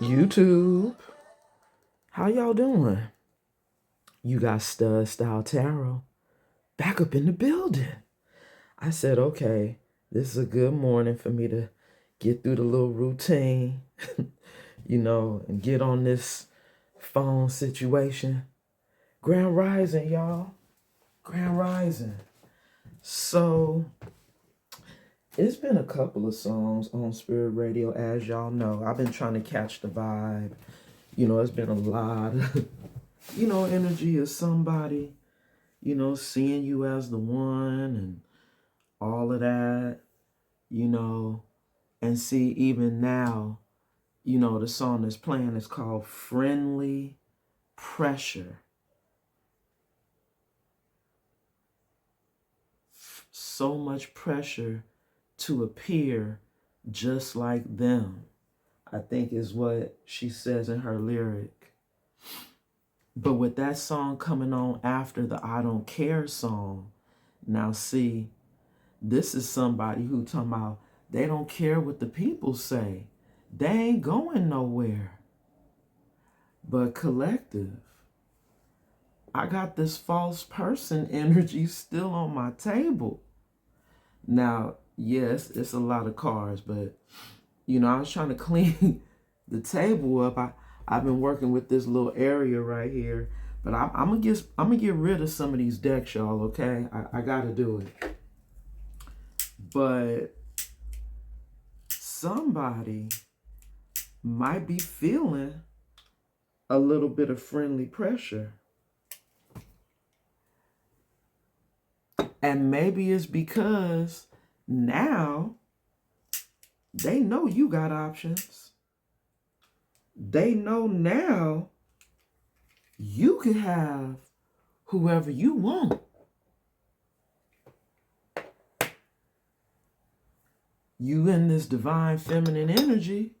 YouTube, how y'all doing? You got Stud Style Tarot back up in the building. I said, okay, this is a good morning for me to get through the little routine, and get on this phone situation. Grand Rising, y'all. Grand Rising. So, it's been a couple of songs on Spirit Radio, as y'all know. I've been trying to catch the vibe. It's been a lot of, energy of somebody, seeing you as the one and all of that, and see even now, the song that's playing is called Friendly Pressure. So much pressure to appear just like them, I think is what she says in her lyric. But with that song coming on after the I Don't Care song, now see, this is somebody who talking about they don't care what the people say. They ain't going nowhere. But collective, I got this false person energy still on my table. Now, yes, it's a lot of cards, but I was trying to clean the table up. I've been working with this little area right here, but I'm gonna get rid of some of these decks, y'all. Okay, I gotta do it. But somebody might be feeling a little bit of friendly pressure, and maybe it's because now they know you got options. They know now you can have whoever you want. You in this divine feminine energy,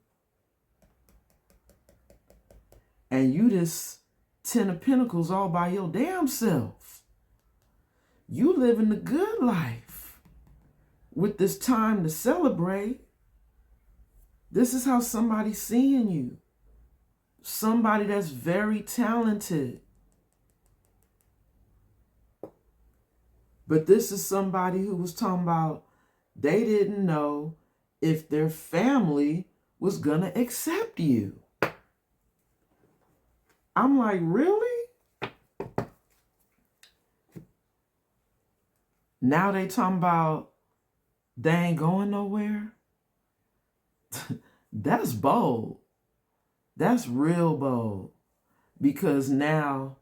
and you this 10 of Pentacles all by your damn self. You living the good life with this time to celebrate. This is how somebody's seeing you. Somebody that's very talented. But this is somebody who was talking about they didn't know if their family was gonna accept you. I'm like, really? Now they talking about they ain't going nowhere? That's bold. That's real bold. Because now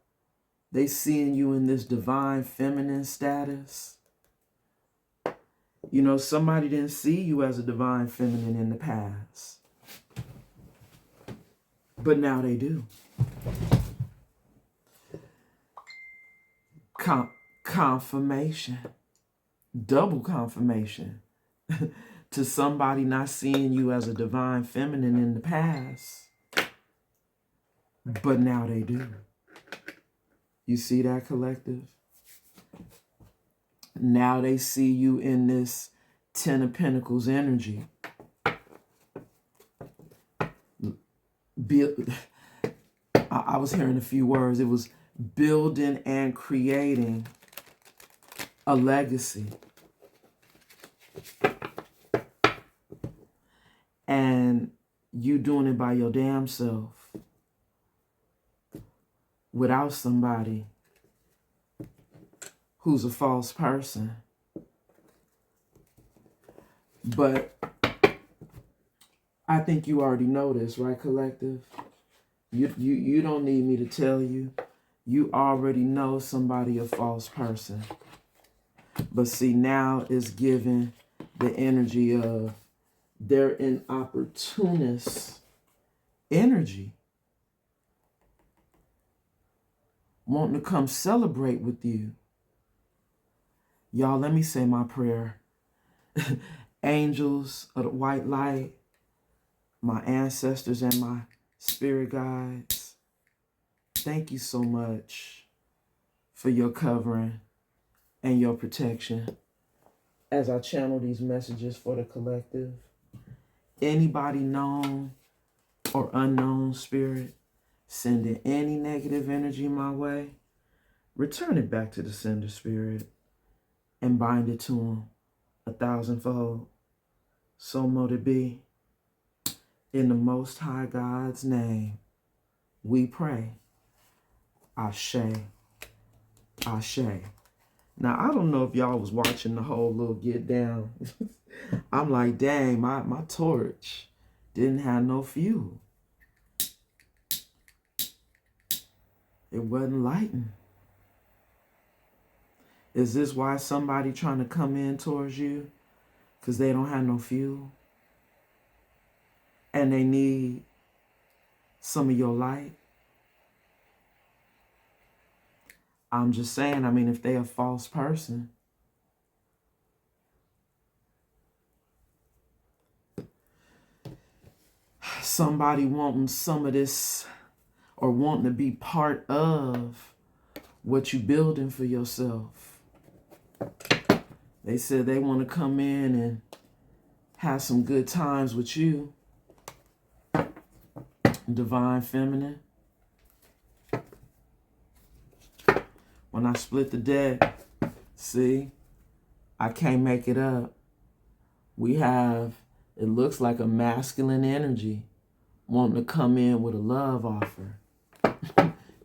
they seeing you in this divine feminine status. Somebody didn't see you as a divine feminine in the past. But now they do. Confirmation. Double confirmation. To somebody not seeing you as a divine feminine in the past. But now they do. You see that, collective? Now they see you in this 10 of Pentacles energy. I was hearing a few words. It was building and creating a legacy. And you doing it by your damn self. Without somebody who's a false person. But I think you already know this, right, collective? You don't need me to tell you. You already know somebody a false person. But see, now it's giving the energy of they're an opportunist energy. Wanting to come celebrate with you. Y'all, let me say my prayer. Angels of the white light, my ancestors and my spirit guides, thank you so much for your covering and your protection as I channel these messages for the collective. Anybody known or unknown spirit sending any negative energy my way, return it back to the sender spirit and bind it to them 1,000-fold. So mote it be. In the Most High God's name, we pray. Ashe. Ashe. Now, I don't know if y'all was watching the whole little get down. I'm like, dang, my torch didn't have no fuel. It wasn't lighting. Is this why somebody trying to come in towards you? Because they don't have no fuel? And they need some of your light? I'm just saying, I mean, if they're a false person, somebody wanting some of this or wanting to be part of what you building for yourself. They said they want to come in and have some good times with you. Divine Feminine. When I split the deck, see, I can't make it up. We have, it looks like a masculine energy wanting to come in with a love offer.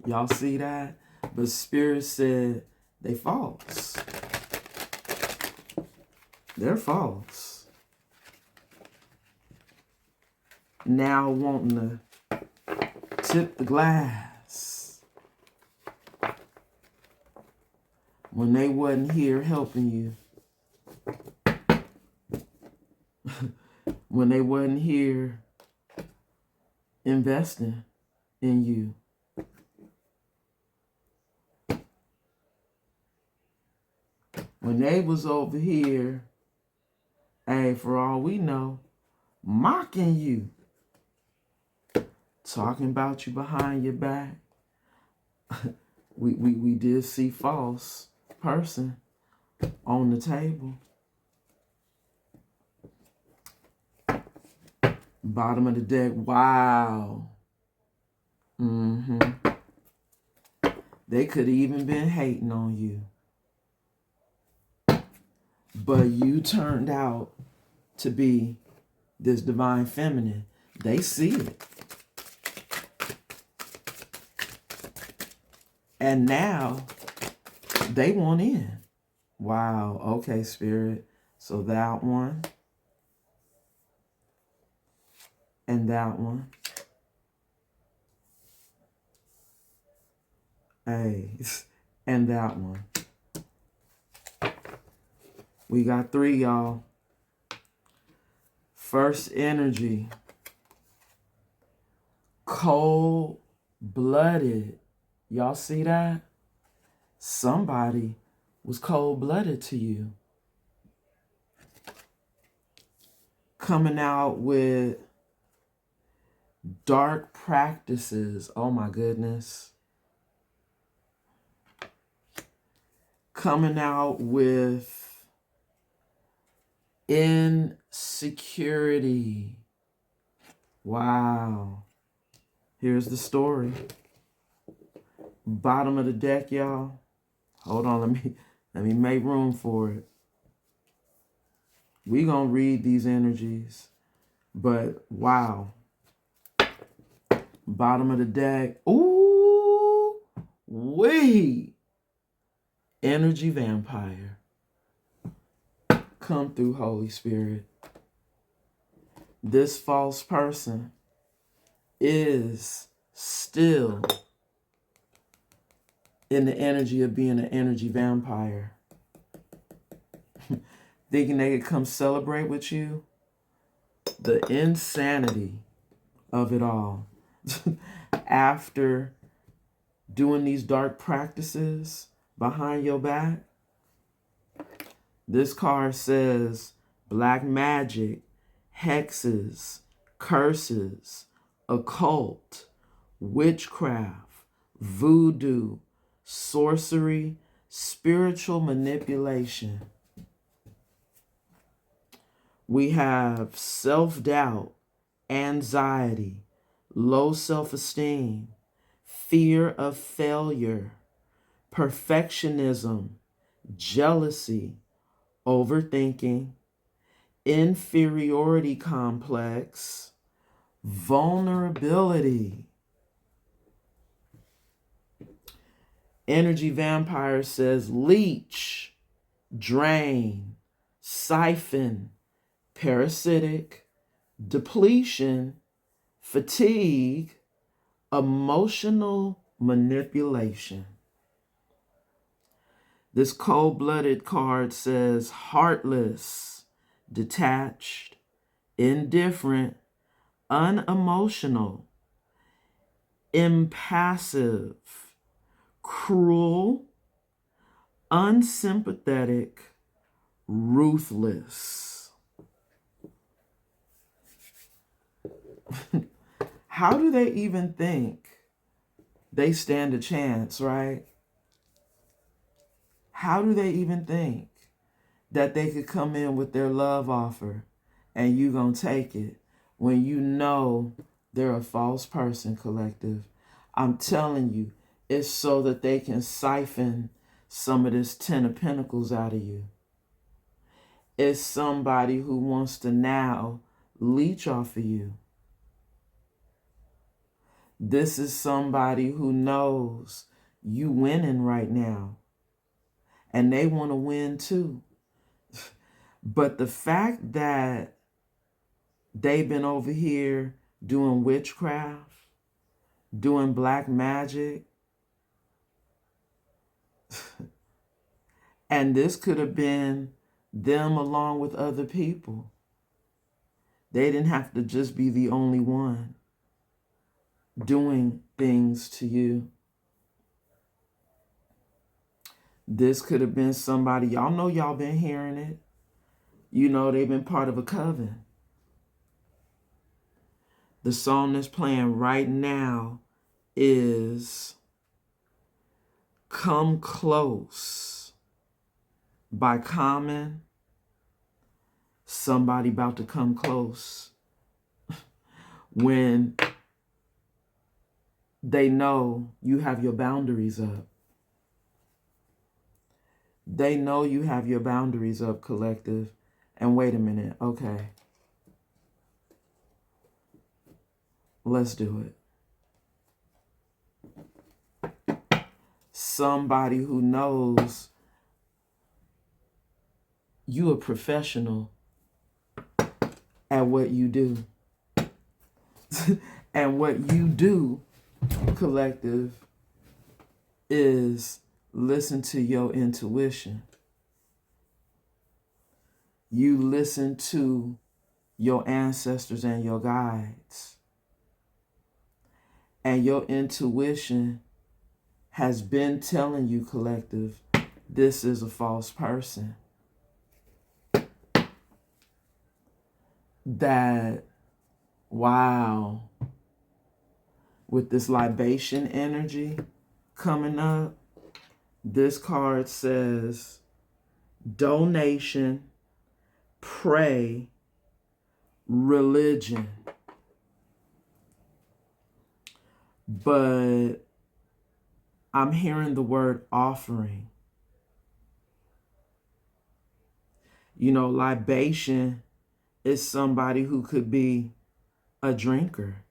Y'all see that? But Spirit said they false. They're false. Now wanting to tip the glass when they wasn't here helping you. When they wasn't here investing in you. When they was over here, hey, for all we know, mocking you. Talking about you behind your back. we did see false person on the table. Bottom of the deck, wow. They could have even been hating on you. But you turned out to be this divine feminine. They see it. And now they want in. Wow. Okay, Spirit. So that one. And that one. Hey. And that one. We got 3, y'all. First energy. Cold-blooded. Y'all see that? Somebody was cold-blooded to you. Coming out with dark practices. Oh my goodness. Coming out with insecurity. Wow. Here's the story. Bottom of the deck, y'all. Hold on, let me make room for it. We gonna read these energies, but wow. Bottom of the deck. Ooh, wee. Energy vampire. Come through, Holy Spirit. This false person is still in the energy of being an energy vampire. Thinking they could come celebrate with you. The insanity of it all. After doing these dark practices behind your back, This card says black magic, hexes, curses, occult, witchcraft, voodoo, sorcery, spiritual manipulation. We have self-doubt, anxiety, low self-esteem, fear of failure, perfectionism, jealousy, overthinking, inferiority complex, vulnerability. Energy Vampire says leech, drain, siphon, parasitic, depletion, fatigue, emotional manipulation. This cold-blooded card says heartless, detached, indifferent, unemotional, impassive, cruel, unsympathetic, ruthless. How do they even think they stand a chance, right? How do they even think that they could come in with their love offer and you gonna take it when you know they're a false person, collective? I'm telling you, it's so that they can siphon some of this 10 of Pentacles out of you. It's somebody who wants to now leech off of you. This is somebody who knows you winning right now, and they want to win too. But the fact that they've been over here doing witchcraft, doing black magic, and this could have been them along with other people. They didn't have to just be the only one doing things to you. This could have been somebody, y'all know, y'all been hearing it. You know, they've been part of a coven. The song that's playing right now is Come Close by Common. Somebody about to come close when they know you have your boundaries up. They know you have your boundaries up, collective. And wait a minute, okay. Let's do it. Somebody who knows you a professional at what you do. And what you do, collective, is listen to your intuition. You listen to your ancestors and your guides. And your intuition has been telling you, collective, this is a false person. That, wow, with this libation energy coming up, this card says donation, pray, religion. But I'm hearing the word offering. You know, libation is somebody who could be a drinker.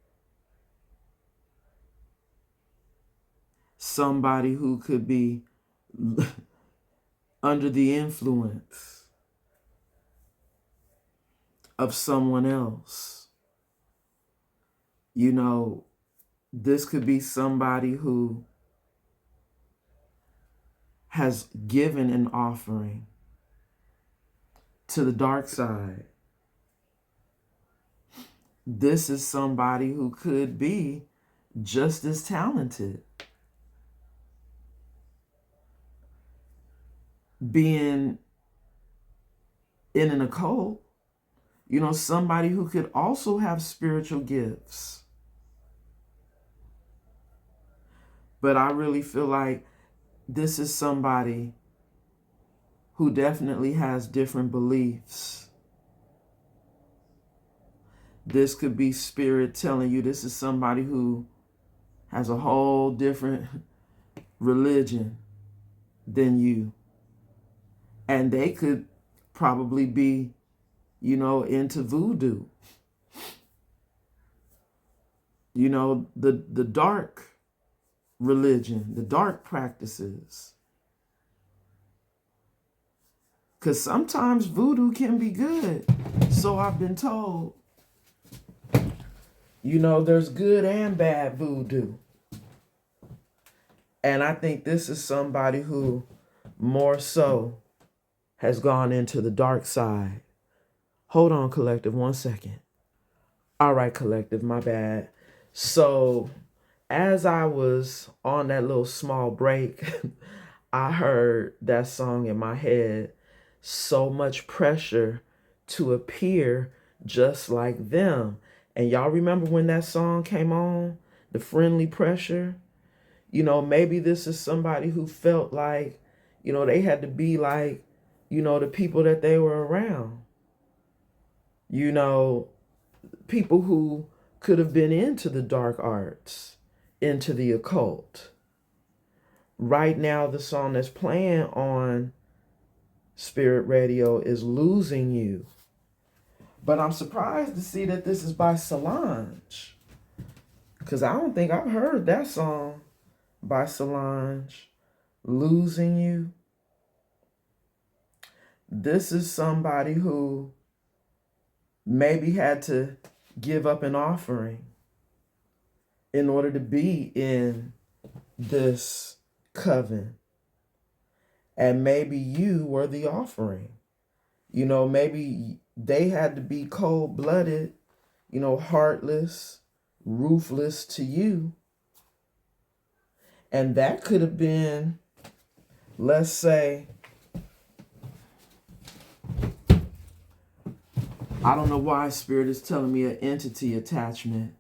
Somebody who could be under the influence of someone else. You know, this could be somebody who has given an offering to the dark side. This is somebody who could be just as talented, being in an occult, you know, somebody who could also have spiritual gifts. But I really feel like this is somebody who definitely has different beliefs. This could be spirit telling you this is somebody who has a whole different religion than you. And they could probably be, you know, into voodoo. You know, the dark religion, the dark practices. Because sometimes voodoo can be good. So I've been told. You know, there's good and bad voodoo. And I think this is somebody who more so has gone into the dark side. Hold on, collective, 1 second. All right, collective, my bad. So as I was on that little small break, I heard that song in my head, So Much Pressure to Appear Just Like Them. And y'all remember when that song came on, The Friendly Pressure? You know, maybe this is somebody who felt like, you know, they had to be like, you know, the people that they were around. You know, people who could have been into the dark arts, into the occult. Right now, the song that's playing on Spirit Radio is Losing You. But I'm surprised to see that this is by Solange, because I don't think I've heard that song by Solange, Losing You. This is somebody who maybe had to give up an offering in order to be in this coven. And maybe you were the offering. You know, maybe they had to be cold-blooded, you know, heartless, ruthless to you. And that could have been, let's say, I don't know why Spirit is telling me an entity attachment.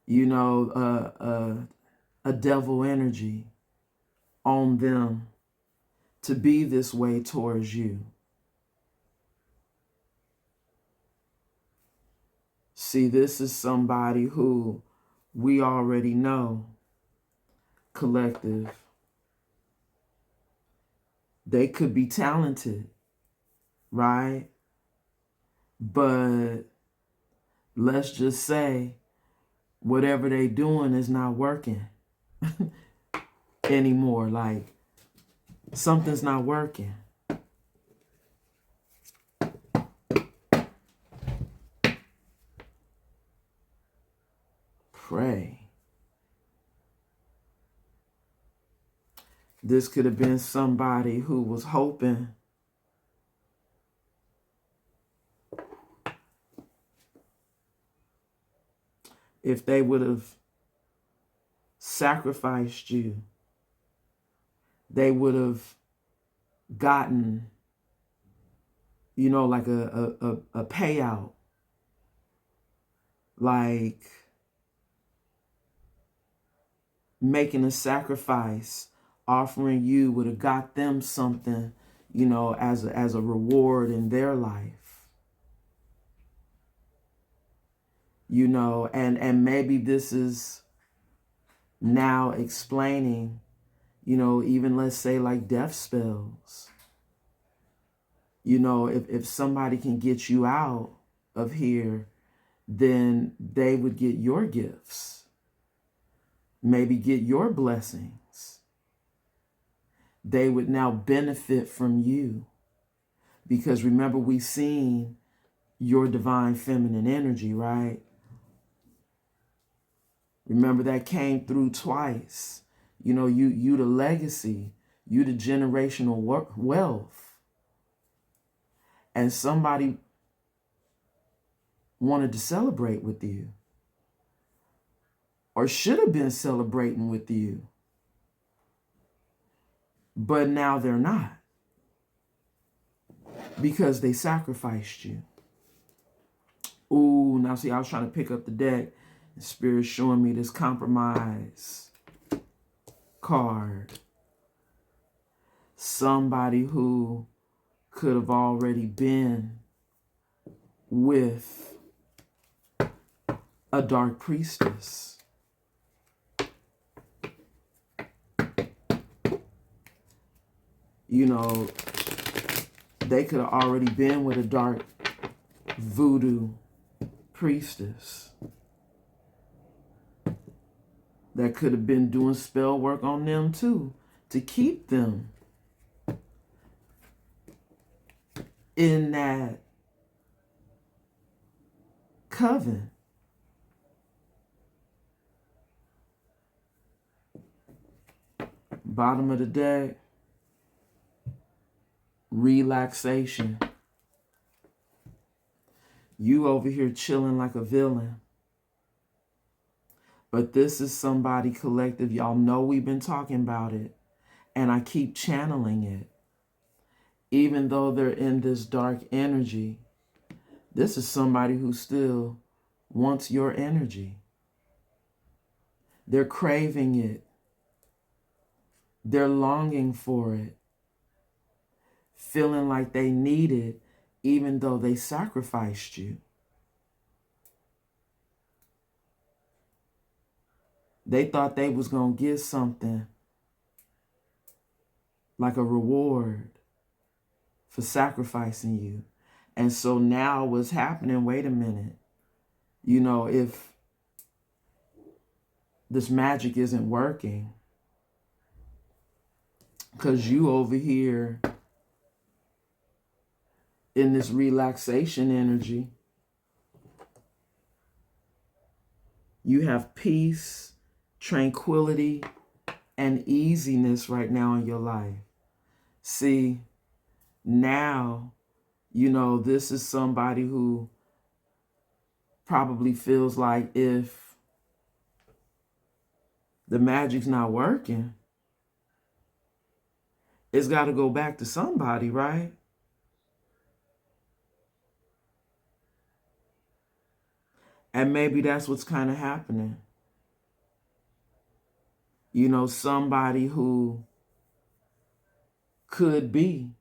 You know, a devil energy on them to be this way towards you. See, this is somebody who we already know, collective. They could be talented, right? But let's just say whatever they doing is not working anymore. Like something's not working. Pray. This could have been somebody who was hoping if they would have sacrificed you, they would have gotten, you know, like a payout. Like making a sacrifice, offering you would have got them something, you know, as a reward in their life. You know, and maybe this is now explaining, you know, even let's say like death spells. You know, if somebody can get you out of here, then they would get your gifts, maybe get your blessings. They would now benefit from you. Because remember, we've seen your divine feminine energy, right? Remember that came through twice. You know, you the legacy, you the generational wealth. And somebody wanted to celebrate with you, or should have been celebrating with you, but now they're not. because they sacrificed you. Ooh, now see, I was trying to pick up the deck. The Spirit's showing me this compromise card. Somebody who could have already been with a dark priestess. You know, they could have already been with a dark voodoo priestess that could have been doing spell work on them too, to keep them in that coven. Bottom of the deck, relaxation. You over here chilling like a villain. But this is somebody collective. Y'all know we've been talking about it. And I keep channeling it. Even though they're in this dark energy, this is somebody who still wants your energy. They're craving it. They're longing for it. Feeling like they need it, even though they sacrificed you. They thought they was going to get something like a reward for sacrificing you. And so now what's happening, wait a minute. You know, if this magic isn't working, because you over here in this relaxation energy, you have peace, tranquility, and easiness right now in your life. See, now, you know, this is somebody who probably feels like if the magic's not working, it's got to go back to somebody, right? And maybe that's what's kind of happening. You know, somebody who could be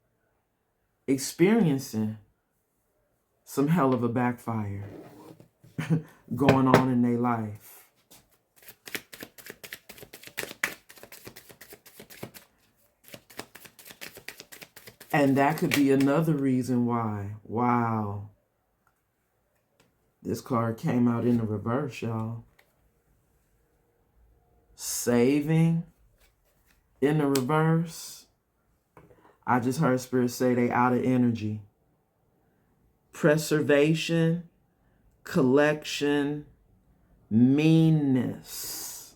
experiencing some hell of a backfire going on in their life. And that could be another reason why. Wow. This card came out in the reverse, y'all. Saving in the reverse. I just heard Spirit say they out of energy. Preservation, collection, meanness.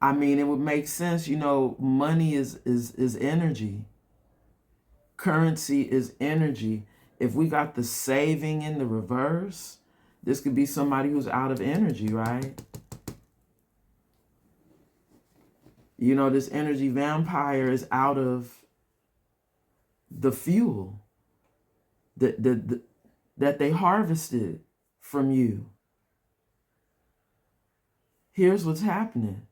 I mean, it would make sense. You know, money is energy. Currency is energy. If we got the saving in the reverse, this could be somebody who's out of energy, right? You know, this energy vampire is out of the fuel that they harvested from you. Here's what's happening.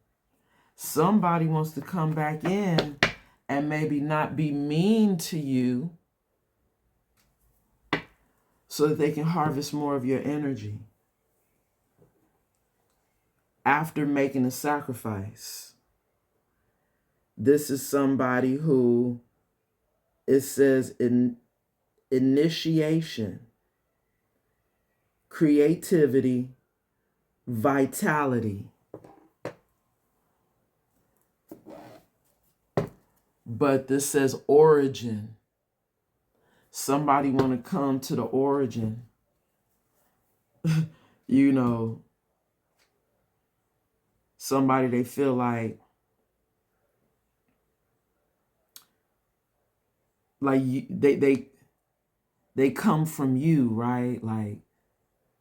Somebody wants to come back in and maybe not be mean to you so that they can harvest more of your energy after making a sacrifice. This is somebody who, it says, initiation, creativity, vitality. But this says origin. Somebody want to come to the origin. You know, somebody they feel like you, they come from you, right? Like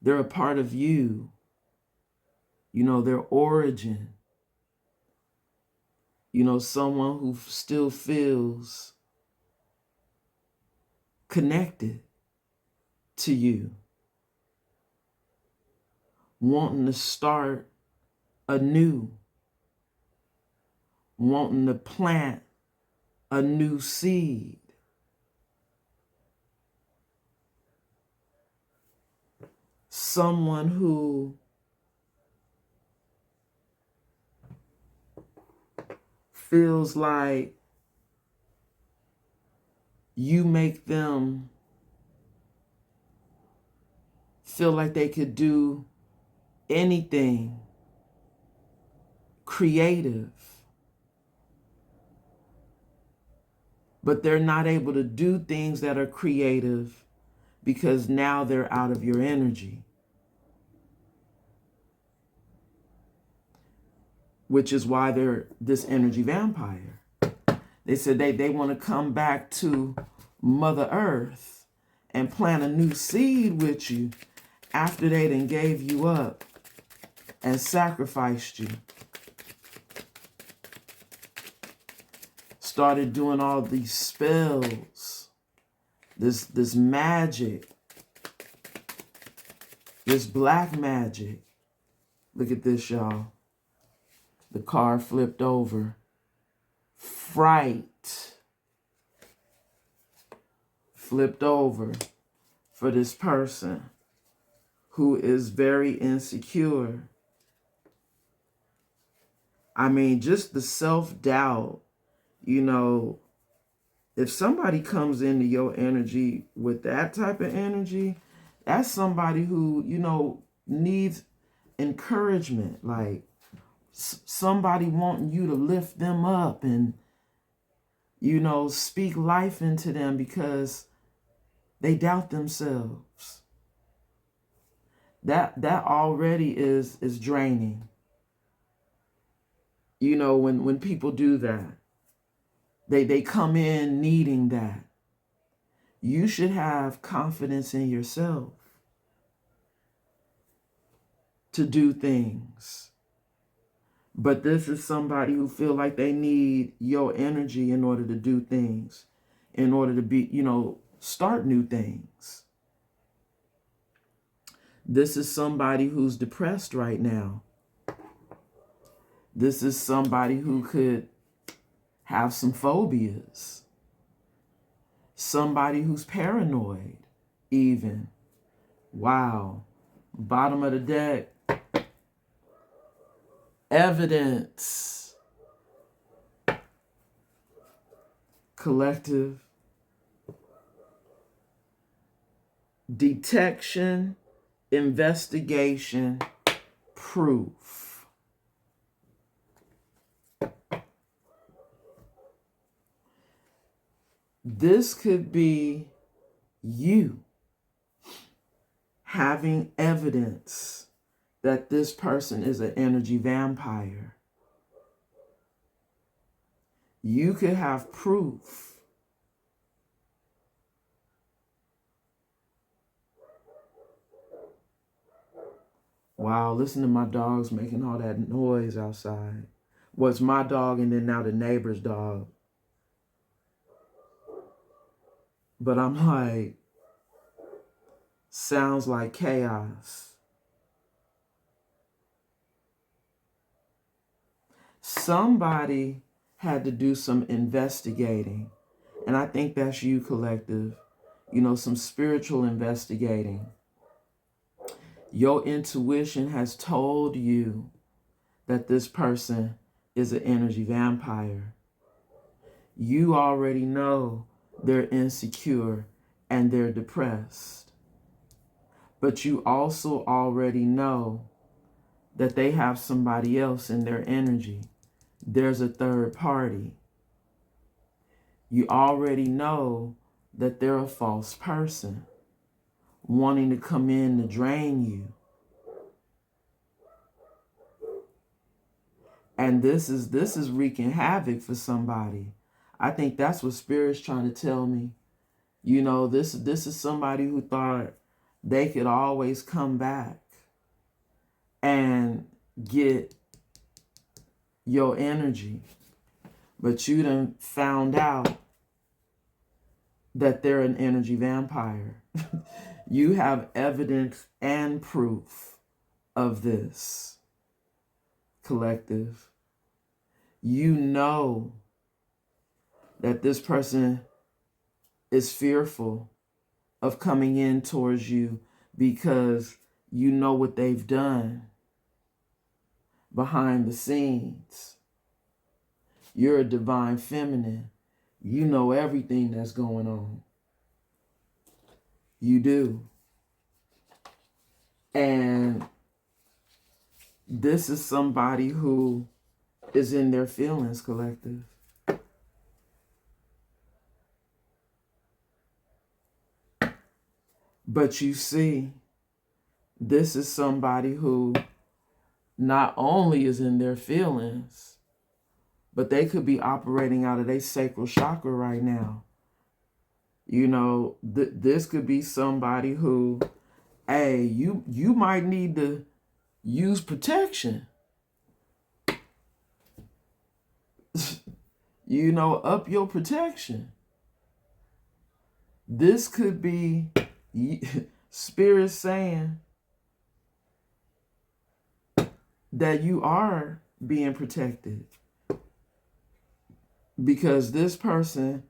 they're a part of you. You know, their origin. You know, someone who still feels connected to you, wanting to start anew, wanting to plant a new seed. Someone who feels like you make them feel like they could do anything creative, but they're not able to do things that are creative because now they're out of your energy, which is why they're this energy vampire. They said they want to come back to Mother Earth and plant a new seed with you after they done gave you up and sacrificed you. Started doing all these spells, this magic, this black magic. Look at this, y'all. The card flipped over. Fright flipped over for this person who is very insecure. I mean, just the self-doubt, you know, if somebody comes into your energy with that type of energy, that's somebody who, you know, needs encouragement, like somebody wanting you to lift them up and, you know, speak life into them because they doubt themselves. That already is draining. You know, when people do that, they come in needing that. You should have confidence in yourself to do things. But this is somebody who feel like they need your energy in order to do things, in order to be, you know, start new things. This is somebody who's depressed right now. This is somebody who could have some phobias. Somebody who's paranoid, even. Wow. Bottom of the deck. Evidence. Collective. Detection. Investigation. Proof. This could be you having evidence that this person is an energy vampire. You could have proof. Wow, listen to my dogs making all that noise outside. Well, it's my dog and then now the neighbor's dog. But I'm like, sounds like chaos. Somebody had to do some investigating. And I think that's you, collective. You know, some spiritual investigating. Your intuition has told you that this person is an energy vampire. You already know they're insecure and they're depressed. But you also already know that they have somebody else in their energy. There's a third party. You already know that they're a false person, wanting to come in to drain you. And this is wreaking havoc for somebody. I think that's what Spirit's trying to tell me. You know, this is somebody who thought they could always come back and get your energy. but you done found out that they're an energy vampire. You have evidence and proof of this, collective. You know that this person is fearful of coming in towards you because you know what they've done behind the scenes. You're a divine feminine. You know everything that's going on. You do. And this is somebody who is in their feelings, collective. But you see, this is somebody who not only is in their feelings, but they could be operating out of their sacral chakra right now. You know, this could be somebody who, hey, you might need to use protection. You know, up your protection. This could be spirit saying that you are being protected. Because this person,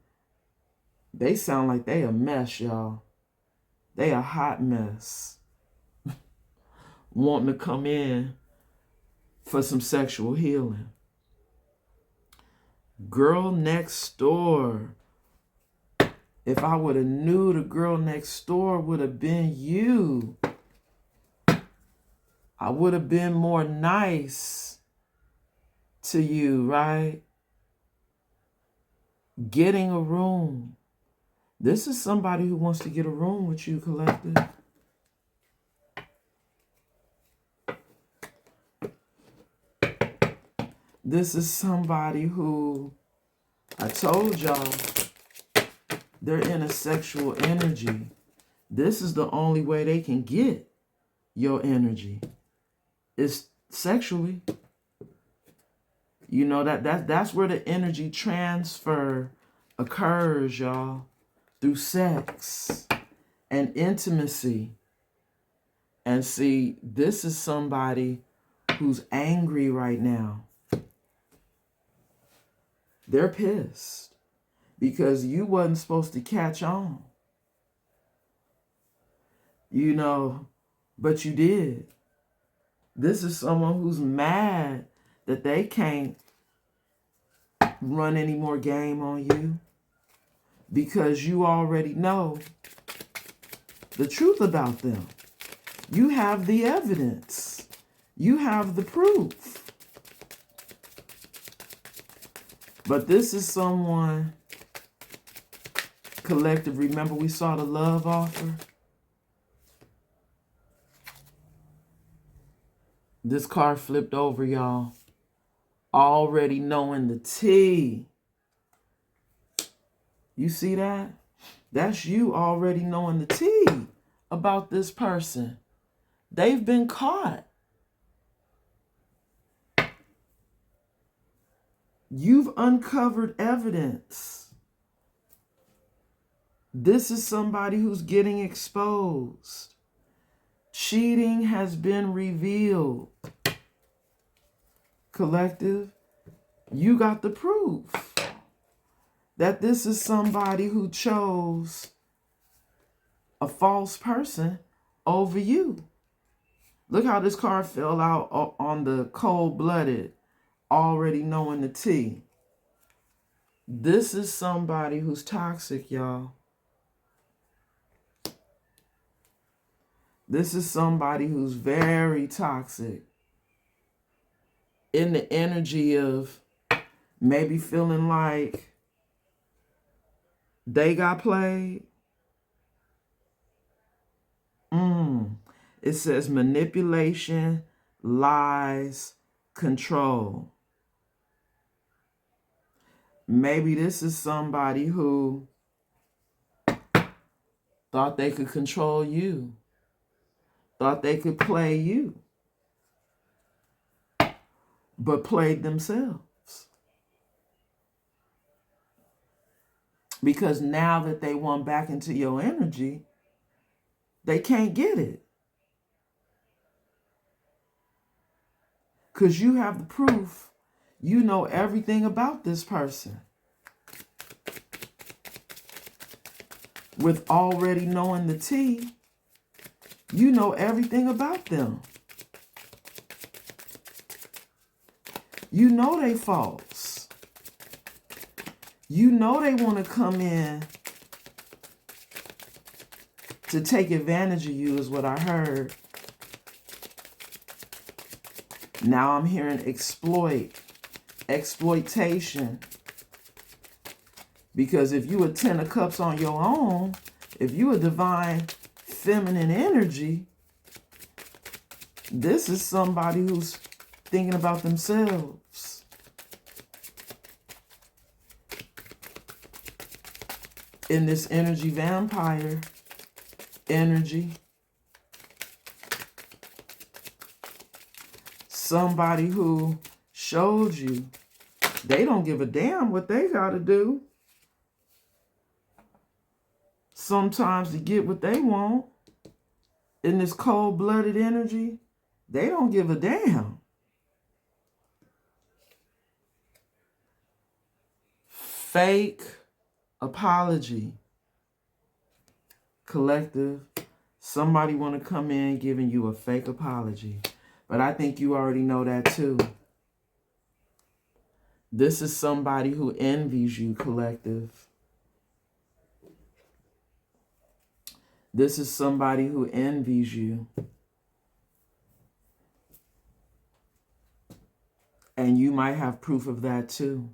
they sound like they a mess, y'all. They a hot mess. Wanting to come in for some sexual healing. Girl next door. If I would have knew the girl next door would have been you, I would have been more nice to you, right? Getting a room. This is somebody who wants to get a room with you, collective. This is somebody who, I told y'all, they're in a sexual energy. This is the only way they can get your energy. Is sexually. You know, that's where the energy transfer occurs, y'all. Through sex and intimacy. And see, this is somebody who's angry right now. They're pissed because you wasn't supposed to catch on. You know, but you did. This is someone who's mad that they can't run any more game on you because you already know the truth about them. You have the evidence. You have the proof. But this is someone, collective, remember we saw the love offer? This card flipped over, y'all. Already knowing the tea. You see that? That's you already knowing the tea about this person. They've been caught. You've uncovered evidence. This is somebody who's getting exposed. Cheating has been revealed. Collective, you got the proof that this is somebody who chose a false person over you. Look how this card fell out on the cold-blooded, already knowing the tea. This is somebody who's toxic, y'all. This is somebody who's very toxic. In the energy of maybe feeling like they got played. It says manipulation, lies, control. Maybe this is somebody who thought they could control you, thought they could play you, but played themselves. Because now that they want back into your energy, they can't get it. Because you have the proof. You know everything about this person. With already knowing the tea, you know everything about them. You know they false. You know they want to come in to take advantage of you is what I heard. Now I'm hearing exploitation. Because if you a 10 of cups on your own, if you a divine feminine energy, this is somebody who's thinking about themselves. In this energy vampire energy, somebody who showed you they don't give a damn what they got to do sometimes to get what they want. In this cold-blooded energy, they don't give a damn. Fake apology. Collective, somebody want to come in giving you a fake apology. But I think you already know that too. This is somebody who envies you, collective. This is somebody who envies you. And you might have proof of that too.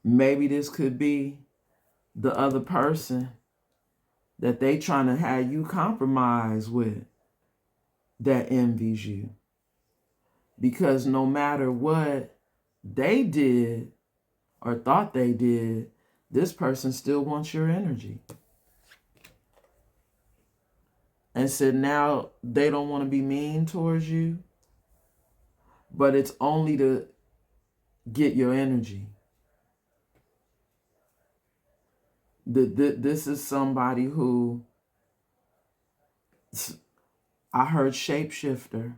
Maybe this could be the other person that they trying to have you compromise with that envies you. Because no matter what they did or thought they did, this person still wants your energy. And said now they don't want to be mean towards you, but it's only to get your energy. This is somebody who, I heard shapeshifter.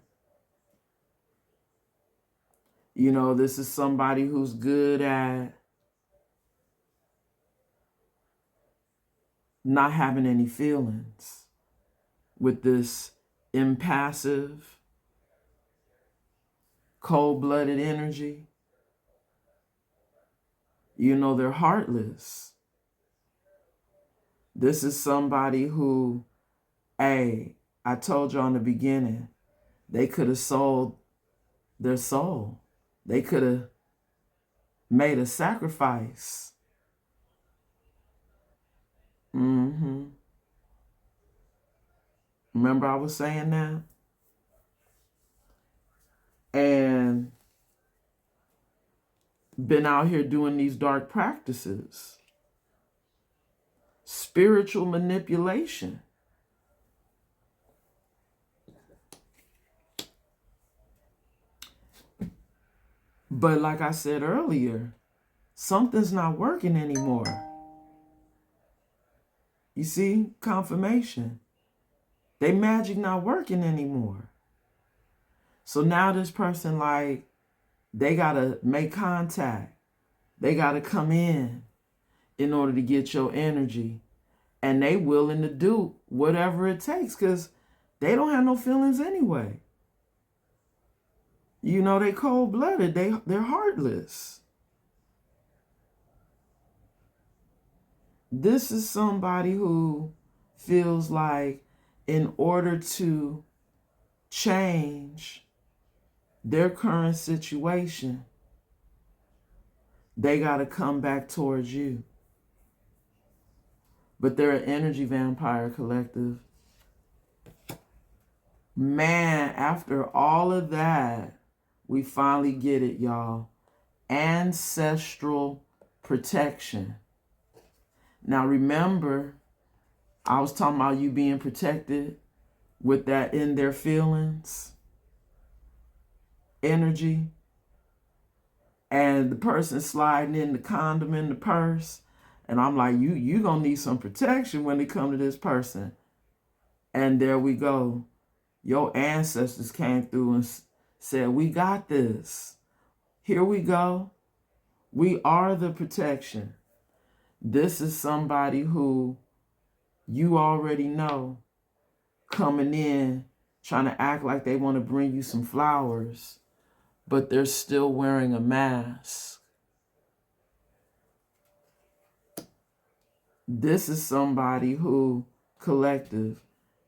You know, this is somebody who's good at not having any feelings with this impassive, cold-blooded energy. You know, they're heartless. This is somebody who, hey, I told you in the beginning, they could have sold their soul. They could have made a sacrifice. Remember I was saying that? And been out here doing these dark practices. Spiritual manipulation. But like I said earlier, something's not working anymore. You see, confirmation. They magic not working anymore. So now this person, like, they got to make contact. They got to come in order to get your energy. And they willing to do whatever it takes because they don't have no feelings anyway. You know, they cold-blooded. They're heartless. This is somebody who feels like in order to change their current situation, they got to come back towards you. But they're an energy vampire, collective. Man, after all of that, we finally get it, y'all. Ancestral protection. Now remember, I was talking about you being protected with that in their feelings energy. and the person sliding in the condom in the purse. And I'm like, you gonna need some protection when it come to this person. And there we go. Your ancestors came through and said, we got this. Here we go. We are the protection. This is somebody who you already know coming in, trying to act like they want to bring you some flowers, but they're still wearing a mask. This is somebody who, collective,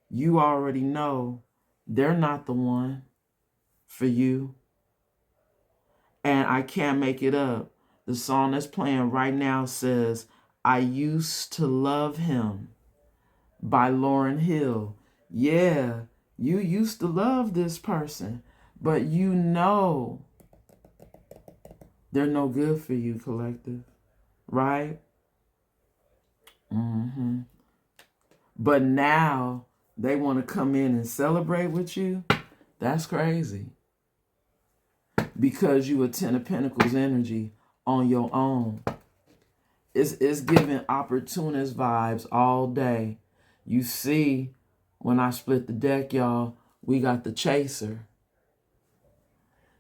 you already know they're not the one for you. And I can't make it up. The song that's playing right now says, I Used to Love Him by Lauryn Hill. Yeah, you used to love this person, but you know they're no good for you, collective, right? But now they want to come in and celebrate with you. That's crazy. Because you a Ten of Pentacles energy on your own. It's giving opportunist vibes all day. You see, when I split the deck, y'all, we got the Chaser.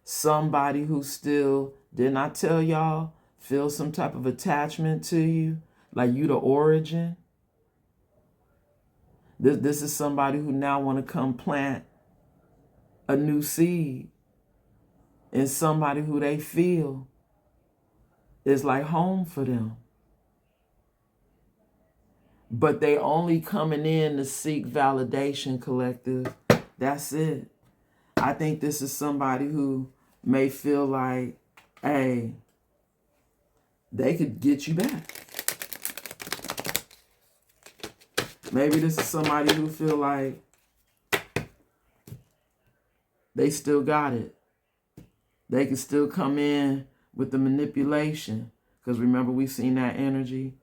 Somebody who still, didn't I tell y'all, feel some type of attachment to you, like you the origin. This is somebody who now want to come plant a new seed in somebody who they feel is like home for them. But they only coming in to seek validation, collective. That's it. I think this is somebody who may feel like, hey, they could get you back. Maybe this is somebody who feel like they still got it. They can still come in with the manipulation. Because remember, we seen that energy,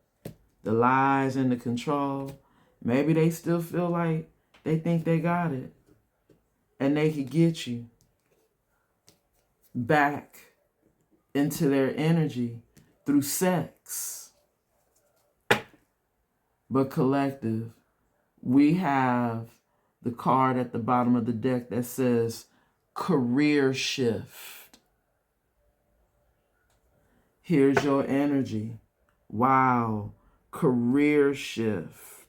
the lies and the control. Maybe they still feel like they think they got it. And they could get you back into their energy through sex. But collective, we have the card at the bottom of the deck that says career shift. Here's your energy. Wow. Career shift.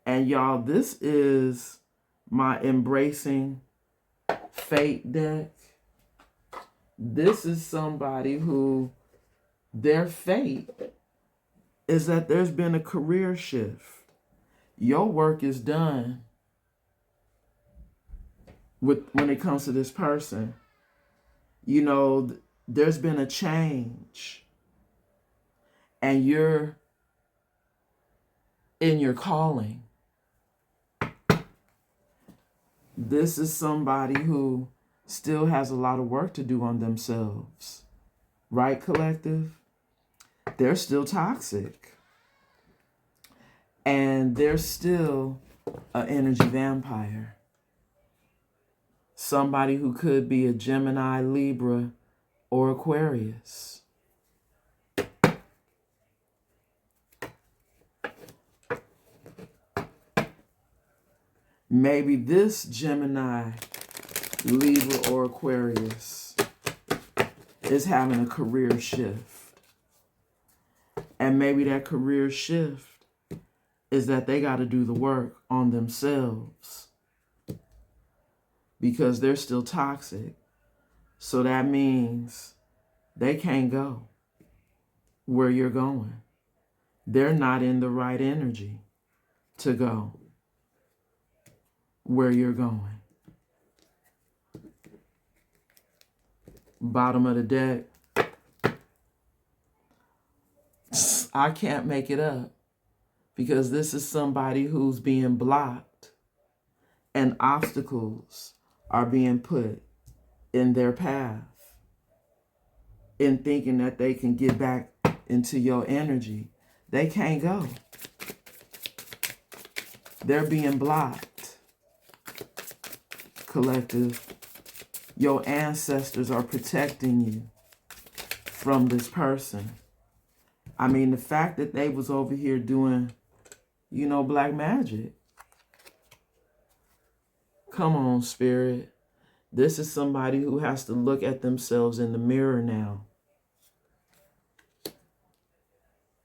And y'all, this is my Embracing Fate deck. This is somebody who their fate is that there's been a career shift. Your work is done when it comes to this person. You know, there's been a change. And you're in your calling. This is somebody who still has a lot of work to do on themselves. Right, collective? They're still toxic. And they're still an energy vampire. Somebody who could be a Gemini, Libra, or Aquarius. Maybe this Gemini, Libra, or Aquarius is having a career shift. And maybe that career shift is that they got to do the work on themselves because they're still toxic. So that means they can't go where you're going. They're not in the right energy to go where you're going. Bottom of the deck. I can't make it up because this is somebody who's being blocked and obstacles are being put in their path in thinking that they can get back into your energy. They can't go. They're being blocked. Collective, your ancestors are protecting you. from this person. I mean, the fact that they was over here doing, black magic. Come on, Spirit. This is somebody who has to look at themselves in the mirror now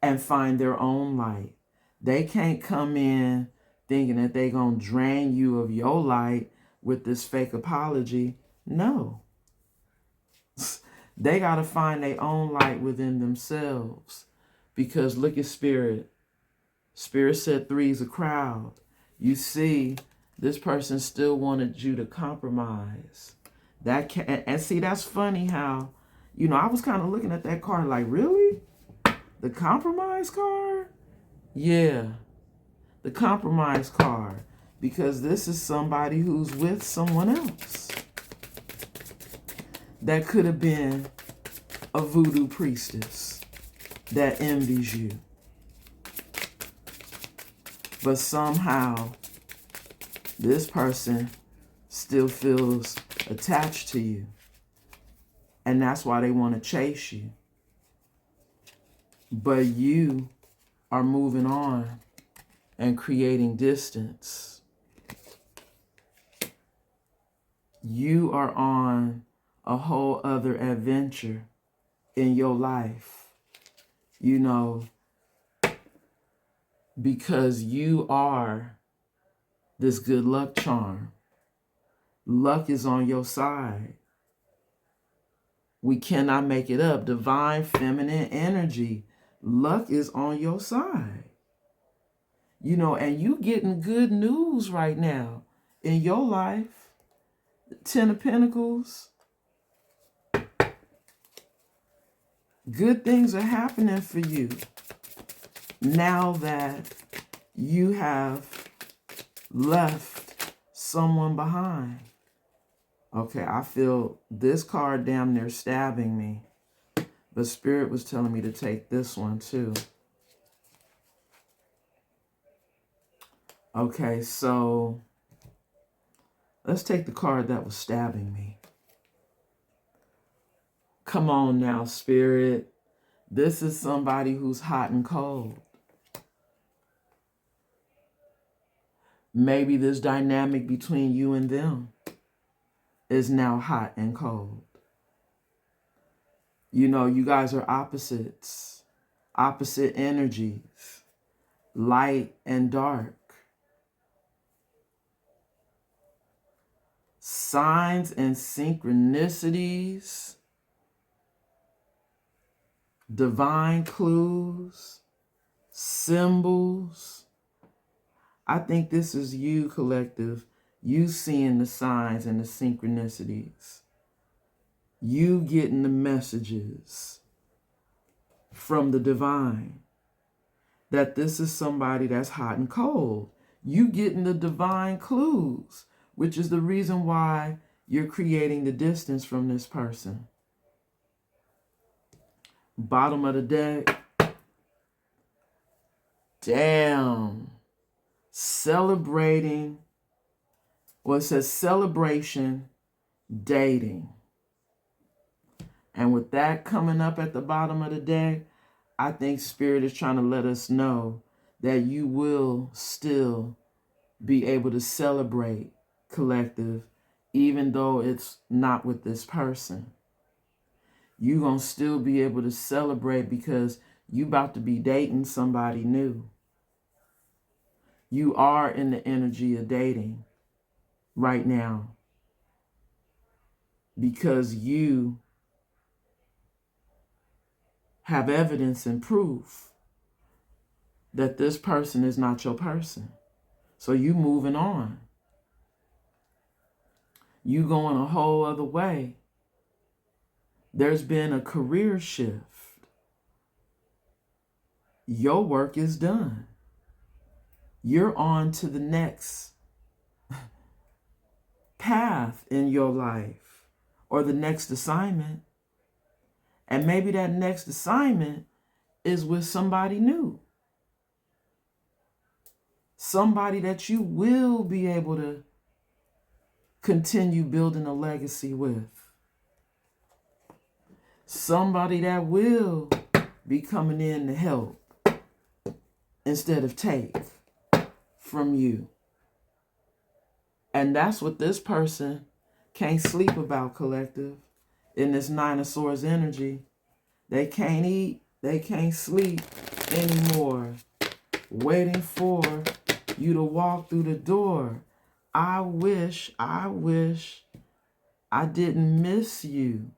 and find their own light. They can't come in thinking that they're going to drain you of your light with this fake apology. No. They got to find their own light within themselves. Because look at Spirit. Spirit said 3 is a crowd. You see, this person still wanted you to compromise. And see, that's funny how, I was kind of looking at that card like, really? The compromise card? Yeah, the compromise card. Because this is somebody who's with someone else. That could have been a voodoo priestess that envies you. But somehow, this person still feels attached to you. And that's why they want to chase you. But you are moving on and creating distance. You are on a whole other adventure in your life. Because you are this good luck charm. Luck is on your side. We cannot make it up. Divine feminine energy. Luck is on your side. And you getting good news right now in your life. 10 of Pentacles. Good things are happening for you now that you have left someone behind. Okay, I feel this card damn near stabbing me. But Spirit was telling me to take this one too. Okay, so let's take the card that was stabbing me. Come on now, Spirit. This is somebody who's hot and cold. Maybe this dynamic between you and them is now hot and cold. You guys are opposites, opposite energies, light and dark. Signs and synchronicities, divine clues, symbols. I think this is you, collective. You seeing the signs and the synchronicities. You getting the messages from the divine that this is somebody that's hot and cold. You getting the divine clues, which is the reason why you're creating the distance from this person. Bottom of the deck. Damn. Celebrating. Well, it says celebration, dating. And with that coming up at the bottom of the deck, I think Spirit is trying to let us know that you will still be able to celebrate, collective, even though it's not with this person. You're going to still be able to celebrate because you about to be dating somebody new. You are in the energy of dating right now because you have evidence and proof that this person is not your person. So you moving on. You going a whole other way. There's been a career shift. Your work is done. You're on to the next path in your life or the next assignment. And maybe that next assignment is with somebody new. Somebody that you will be able to continue building a legacy with. somebody that will be coming in to help instead of take from you. And that's what this person can't sleep about, collective. In this Nine of Swords energy, they can't eat, they can't sleep anymore, waiting for you to walk through the door. I wish I didn't miss you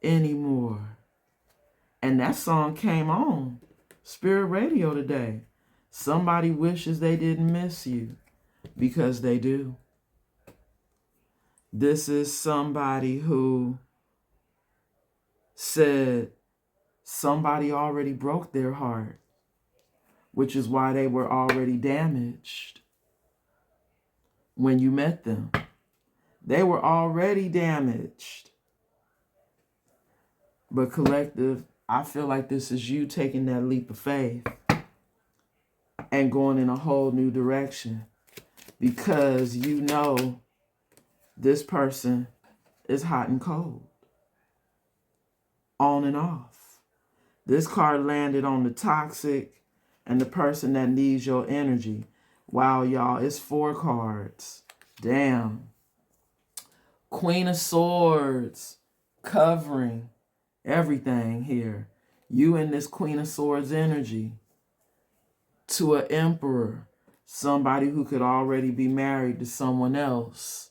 anymore. And that song came on Spirit Radio today. Somebody wishes they didn't miss you, because they do. This is somebody who said somebody already broke their heart, which is why they were already damaged when you met them. They were already damaged. But collective, I feel like this is you taking that leap of faith and going in a whole new direction, because you know this person is hot and cold, on and off. This card landed on the toxic and the person that needs your energy. Wow, y'all, it's 4 cards. Damn. Queen of Swords, covering everything here. You in this Queen of Swords energy to an Emperor, somebody who could already be married to someone else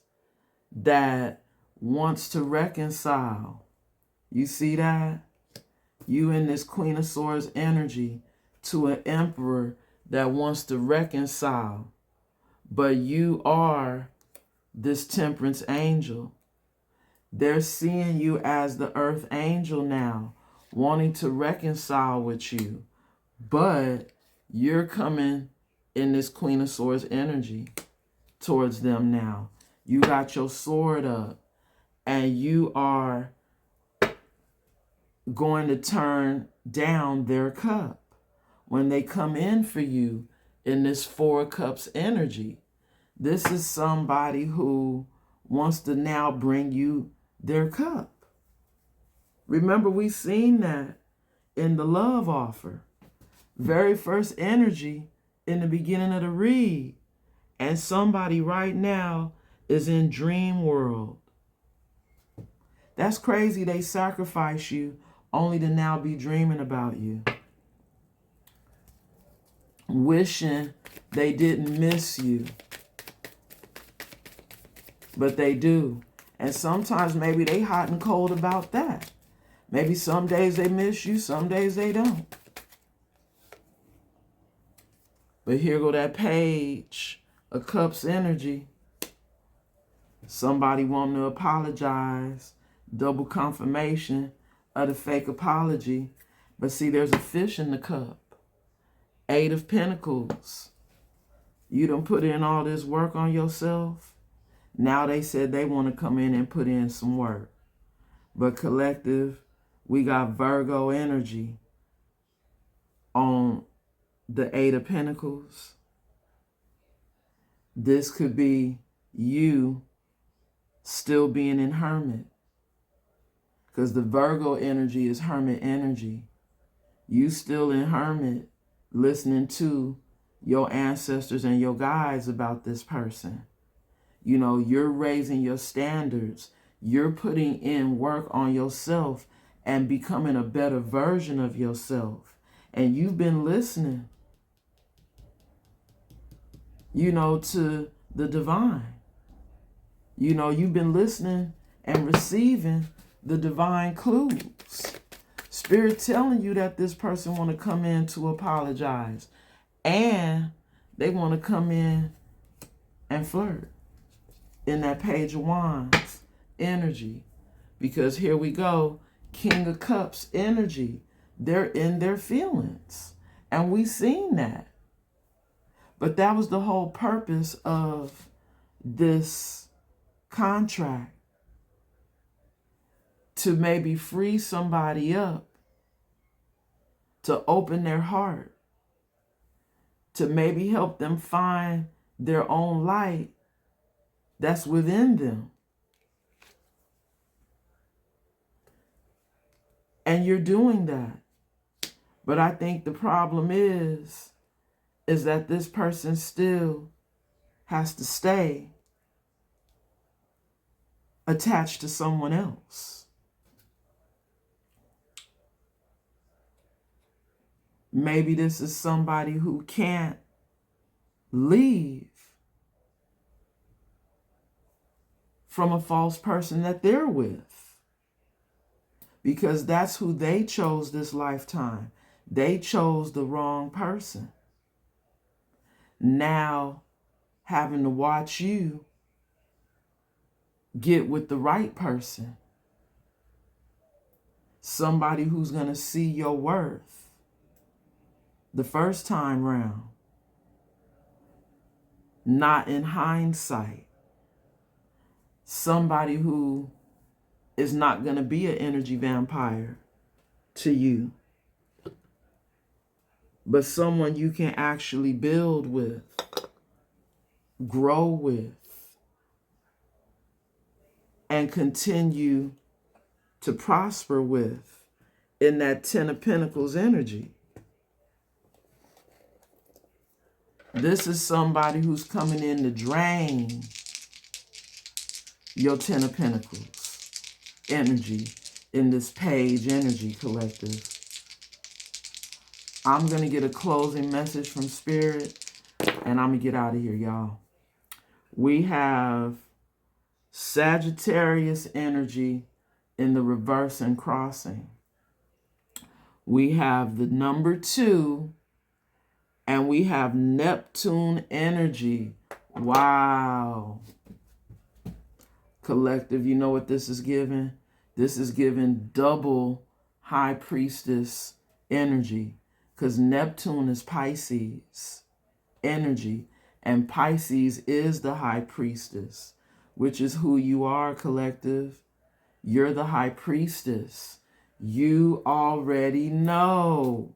that wants to reconcile. You see that? You in this Queen of Swords energy to an Emperor that wants to reconcile. But you are this Temperance angel. They're seeing you as the Earth angel now, wanting to reconcile with you. But you're coming in this Queen of Swords energy towards them now. You got your sword up, and you are going to turn down their cup when they come in for you in this 4 cups energy. This is somebody who wants to now bring you their cup. Remember, we seen that in the love offer. Very first energy in the beginning of the read. And somebody right now is in dream world. That's crazy. They sacrifice you only to now be dreaming about you. Wishing they didn't miss you. But they do. And sometimes maybe they hot and cold about that. Maybe some days they miss you, some days they don't. But here go that page of cups energy. Somebody wanting to apologize. Double confirmation of the fake apology. But see, there's a fish in the cup. 8 of Pentacles. You done put in all this work on yourself. Now they said they want to come in and put in some work. But collective, we got Virgo energy on the 8 of Pentacles. This could be you still being in Hermit. Because the Virgo energy is Hermit energy. You still in Hermit, listening to your ancestors and your guides about this person. You know, you're raising your standards. You're putting in work on yourself and becoming a better version of yourself. And you've been listening, you know, to the divine. You know, you've been listening and receiving the divine clues. Spirit telling you that this person want to come in to apologize. And they want to come in and flirt in that Page of Wands energy. Because here we go, King of Cups energy. They're in their feelings. And we seen that. But that was the whole purpose of this contract. To maybe free somebody up. To open their heart. To maybe help them find their own light that's within them. And you're doing that. But I think the problem is that this person still has to stay attached to someone else. Maybe this is somebody who can't leave from a false person that they're with, because that's who they chose this lifetime. They chose the wrong person. Now having to watch you get with the right person. Somebody who's going to see your worth the first time round, not in hindsight. Somebody who is not going to be an energy vampire to you, but someone you can actually build with, grow with, and continue to prosper with in that Ten of Pentacles energy. This is somebody who's coming in to drain your Ten of Pentacles energy in this Page energy collective. I'm going to get a closing message from Spirit, and I'm going to get out of here, y'all. We have Sagittarius energy in the reverse and crossing. We have the number 2, and we have Neptune energy. Wow. Collective, you know what this is giving? This is giving double High Priestess energy, because Neptune is Pisces energy, and Pisces is the High Priestess, which is who you are, collective. You're the High Priestess. You already know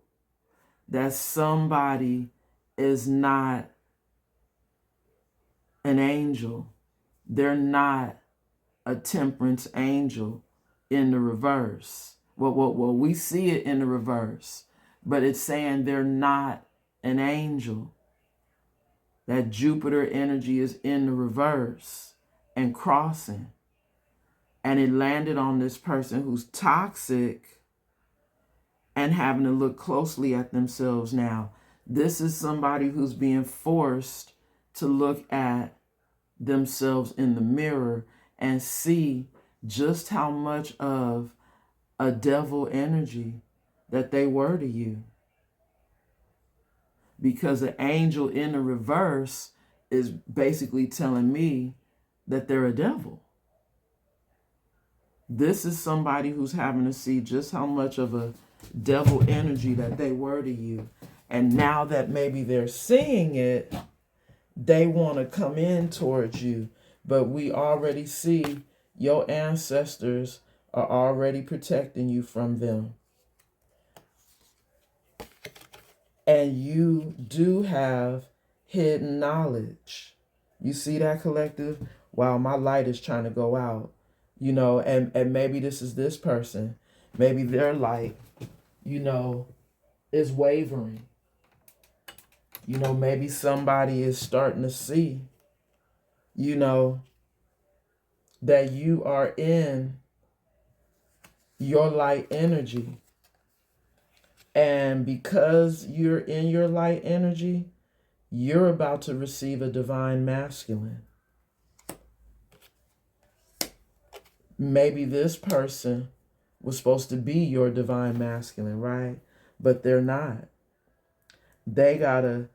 that somebody is not an angel. They're not a temperance angel in the reverse. Well, we see it in the reverse, but it's saying they're not an angel. That Jupiter energy is in the reverse and crossing. And it landed on this person who's toxic and having to look closely at themselves now. This is somebody who's being forced to look at themselves in the mirror and see just how much of a devil energy that they were to you. Because an angel in the reverse is basically telling me that they're a devil. This is somebody who's having to see just how much of a devil energy that they were to you. And now that maybe they're seeing it, they want to come in towards you. But we already see your ancestors are already protecting you from them. And you do have hidden knowledge. You see that, collective? Wow, my light is trying to go out. You know, and maybe this is this person. Maybe their light, you know, is wavering. You know, maybe somebody is starting to see, you know, that you are in your light energy. And because you're in your light energy, you're about to receive a divine masculine. Maybe this person was supposed to be your divine masculine, right? But they're not. They gotta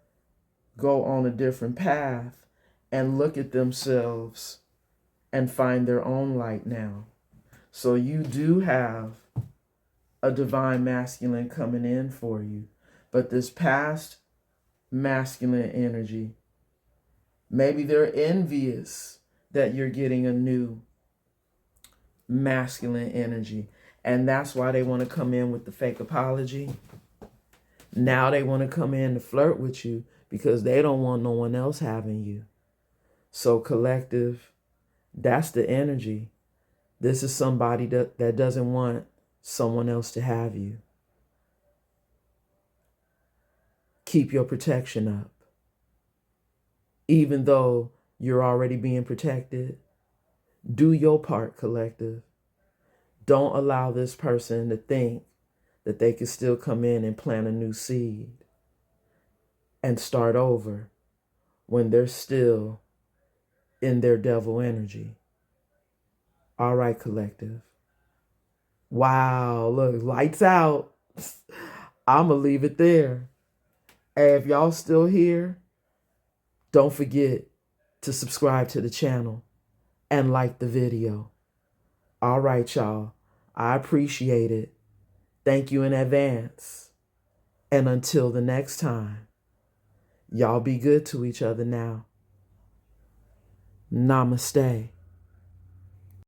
go on a different path and look at themselves and find their own light now. So you do have a divine masculine coming in for you. But this past masculine energy, maybe they're envious that you're getting a new masculine energy. And that's why they want to come in with the fake apology. Now they want to come in to flirt with you because they don't want no one else having you. So collective, that's the energy. This is somebody that doesn't want someone else to have you. Keep your protection up. Even though you're already being protected, do your part, collective. Don't allow this person to think that they can still come in and plant a new seed and start over when they're still in their devil energy. All right, collective. Wow, look, lights out. I'm going to leave it there. And if y'all still here, don't forget to subscribe to the channel and like the video. All right, y'all. I appreciate it. Thank you in advance. And until the next time, y'all be good to each other now. Namaste.